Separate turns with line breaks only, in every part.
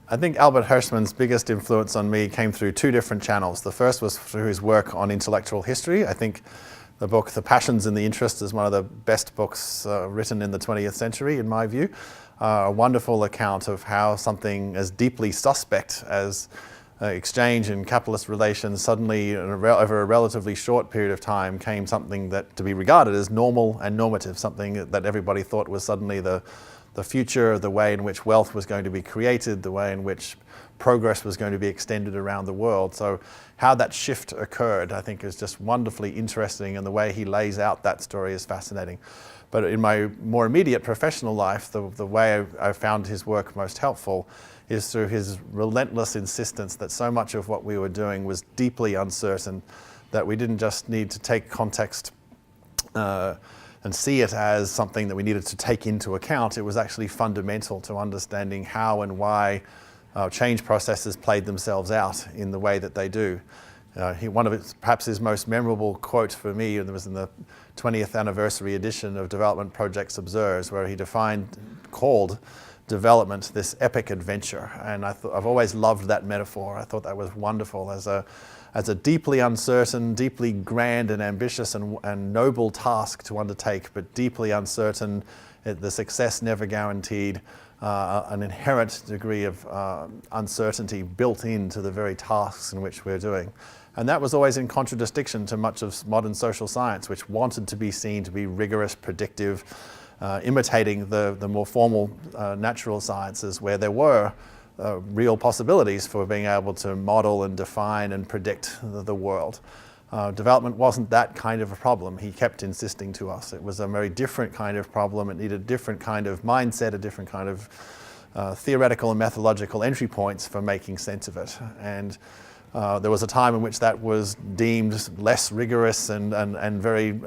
I think Albert Hirschman's biggest influence on me came through two different channels. The first was through his work on intellectual history. I think the book The Passions and the Interests is one of the best books written in the 20th century, in my view. A wonderful account of how something as deeply suspect as exchange and capitalist relations suddenly, over a relatively short period of time, came something that to be regarded as normal and normative, something that everybody thought was suddenly the future, the way in which wealth was going to be created, the way in which progress was going to be extended around the world. So how that shift occurred, I think, is just wonderfully interesting, and the way he lays out that story is fascinating. But in my more immediate professional life, the way I found his work most helpful is through his relentless insistence that so much of what we were doing was deeply uncertain, that we didn't just need to take context and see it as something that we needed to take into account. It was actually fundamental to understanding how and why change processes played themselves out in the way that they do. One of perhaps his most memorable quote for me, and it was in the 20th anniversary edition of Development Projects Observes, where he called development this epic adventure. And I've always loved that metaphor. I thought that was wonderful as a deeply uncertain, deeply grand and ambitious and noble task to undertake, but deeply uncertain, the success never guaranteed, an inherent degree of uncertainty built into the very tasks in which we're doing. And that was always in contradistinction to much of modern social science, which wanted to be seen to be rigorous, predictive, imitating the more formal natural sciences, where there were real possibilities for being able to model and define and predict the world. Development wasn't that kind of a problem. He kept insisting to us. It was a very different kind of problem. It needed a different kind of mindset, a different kind of theoretical and methodological entry points for making sense of it. And there was a time in which that was deemed less rigorous and very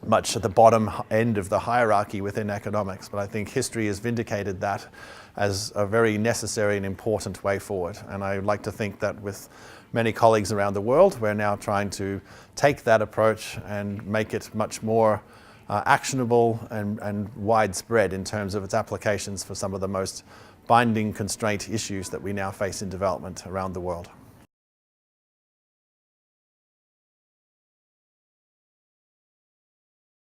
much at the bottom end of the hierarchy within economics. But I think history has vindicated that as a very necessary and important way forward. And I like to think that with many colleagues around the world, we're now trying to take that approach and make it much more actionable and widespread in terms of its applications for some of the most binding constraint issues that we now face in development around the world.